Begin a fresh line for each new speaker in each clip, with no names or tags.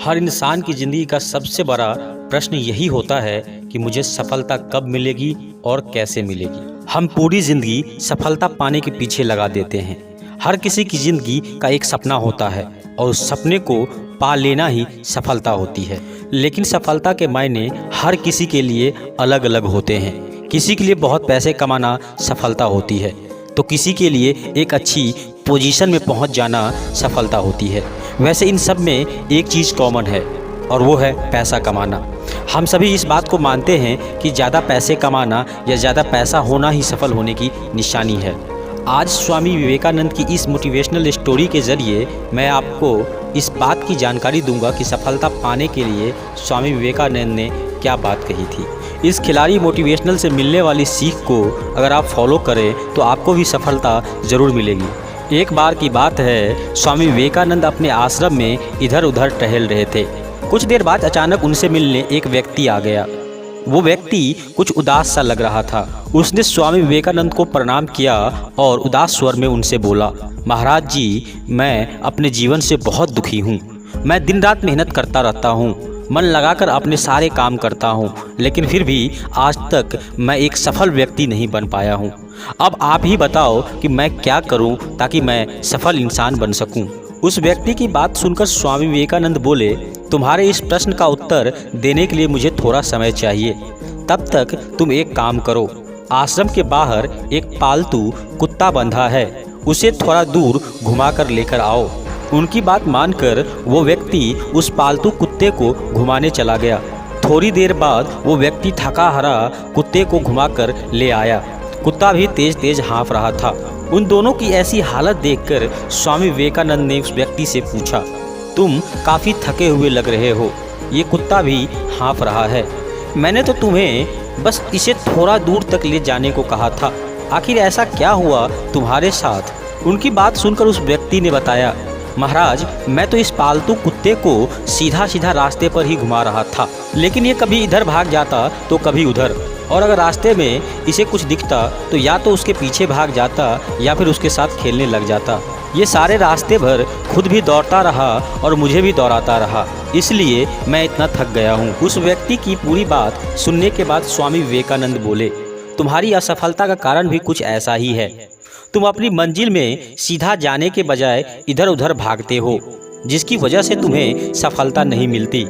हर इंसान की ज़िंदगी का सबसे बड़ा प्रश्न यही होता है कि मुझे सफलता कब मिलेगी और कैसे मिलेगी। हम पूरी ज़िंदगी सफलता पाने के पीछे लगा देते हैं। हर किसी की ज़िंदगी का एक सपना होता है और उस सपने को पा लेना ही सफलता होती है। लेकिन सफलता के मायने हर किसी के लिए अलग अलग होते हैं। किसी के लिए बहुत पैसे कमाना सफलता होती है, तो किसी के लिए एक अच्छी पोजीशन में पहुंच जाना सफलता होती है। वैसे इन सब में एक चीज़ कॉमन है और वो है पैसा कमाना। हम सभी इस बात को मानते हैं कि ज़्यादा पैसे कमाना या ज़्यादा पैसा होना ही सफल होने की निशानी है। आज स्वामी विवेकानंद की इस मोटिवेशनल स्टोरी के ज़रिए मैं आपको इस बात की जानकारी दूंगा कि सफलता पाने के लिए स्वामी विवेकानंद ने क्या बात कही थी। इस खिलाड़ी मोटिवेशनल से मिलने वाली सीख को अगर आप फॉलो करें तो आपको भी सफलता ज़रूर मिलेगी। एक बार की बात है, स्वामी विवेकानंद अपने आश्रम में इधर उधर टहल रहे थे। कुछ देर बाद अचानक उनसे मिलने एक व्यक्ति आ गया। वो व्यक्ति कुछ उदास सा लग रहा था। उसने स्वामी विवेकानंद को प्रणाम किया और उदास स्वर में उनसे बोला, महाराज जी, मैं अपने जीवन से बहुत दुखी हूँ। मैं दिन रात मेहनत करता रहता हूँ, मन लगाकर अपने सारे काम करता हूँ, लेकिन फिर भी आज तक मैं एक सफल व्यक्ति नहीं बन पाया हूँ। अब आप ही बताओ कि मैं क्या करूँ ताकि मैं सफल इंसान बन सकूँ। उस व्यक्ति की बात सुनकर स्वामी विवेकानंद बोले, तुम्हारे इस प्रश्न का उत्तर देने के लिए मुझे थोड़ा समय चाहिए। तब तक तुम एक काम करो, आश्रम के बाहर एक पालतू कुत्ता बंधा है, उसे थोड़ा दूर घुमाकर लेकर आओ। उनकी बात मानकर वो व्यक्ति उस पालतू कुत्ते को घुमाने चला गया। थोड़ी देर बाद वो व्यक्ति थका हारा कुत्ते को घुमाकर ले आया। कुत्ता भी तेज तेज हाँफ रहा था। उन दोनों की ऐसी हालत देखकर स्वामी विवेकानंद ने उस व्यक्ति से पूछा, तुम काफ़ी थके हुए लग रहे हो, ये कुत्ता भी हाँफ रहा है। मैंने तो तुम्हें बस इसे थोड़ा दूर तक ले जाने को कहा था, आखिर ऐसा क्या हुआ तुम्हारे साथ? उनकी बात सुनकर उस व्यक्ति ने बताया, महाराज, मैं तो इस पालतू कुत्ते को सीधा सीधा रास्ते पर ही घुमा रहा था, लेकिन ये कभी इधर भाग जाता तो कभी उधर, और अगर रास्ते में इसे कुछ दिखता तो या तो उसके पीछे भाग जाता या फिर उसके साथ खेलने लग जाता। ये सारे रास्ते भर खुद भी दौड़ता रहा और मुझे भी दौड़ाता रहा, इसलिए मैं इतना थक गया हूँ। उस व्यक्ति की पूरी बात सुनने के बाद स्वामी विवेकानंद बोले, तुम्हारी असफलता का कारण भी कुछ ऐसा ही है। तुम अपनी मंजिल में सीधा जाने के बजाय इधर उधर भागते हो, जिसकी वजह से तुम्हें सफलता नहीं मिलती।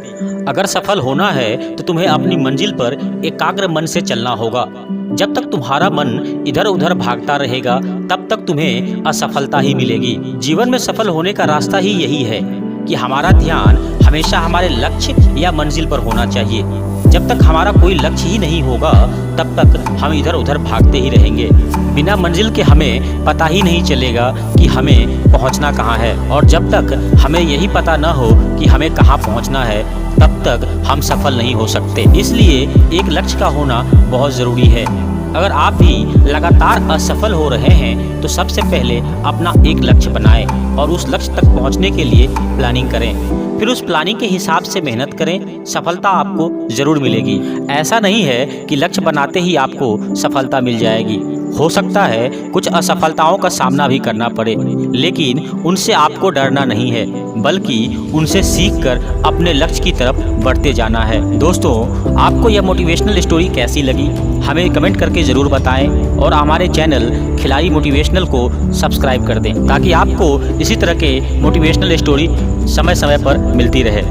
अगर सफल होना है तो तुम्हें अपनी मंजिल पर एकाग्र मन से चलना होगा। जब तक तुम्हारा मन इधर उधर भागता रहेगा तब तक तुम्हें असफलता ही मिलेगी। जीवन में सफल होने का रास्ता ही यही है कि हमारा ध्यान हमेशा हमारे लक्ष्य या मंजिल पर होना चाहिए। जब तक हमारा कोई लक्ष्य ही नहीं होगा तब तक हम इधर उधर भागते ही रहेंगे। बिना मंजिल के हमें पता ही नहीं चलेगा कि हमें पहुंचना कहाँ है, और जब तक हमें यही पता न हो कि हमें कहाँ पहुंचना है तब तक हम सफल नहीं हो सकते। इसलिए एक लक्ष्य का होना बहुत ज़रूरी है। अगर आप भी लगातार असफल हो रहे हैं तो सबसे पहले अपना एक लक्ष्य बनाएं और उस लक्ष्य तक पहुंचने के लिए प्लानिंग करें। फिर उस प्लानिंग के हिसाब से मेहनत करें, सफलता आपको ज़रूर मिलेगी। ऐसा नहीं है कि लक्ष्य बनाते ही आपको सफलता मिल जाएगी। हो सकता है कुछ असफलताओं का सामना भी करना पड़े, लेकिन उनसे आपको डरना नहीं है, बल्कि उनसे सीखकर अपने लक्ष्य की तरफ बढ़ते जाना है। दोस्तों, आपको यह मोटिवेशनल स्टोरी कैसी लगी हमें कमेंट करके ज़रूर बताएं और हमारे चैनल खिलाड़ी मोटिवेशनल को सब्सक्राइब कर दें ताकि आपको इसी तरह के मोटिवेशनल स्टोरी समय समय पर मिलती रहे।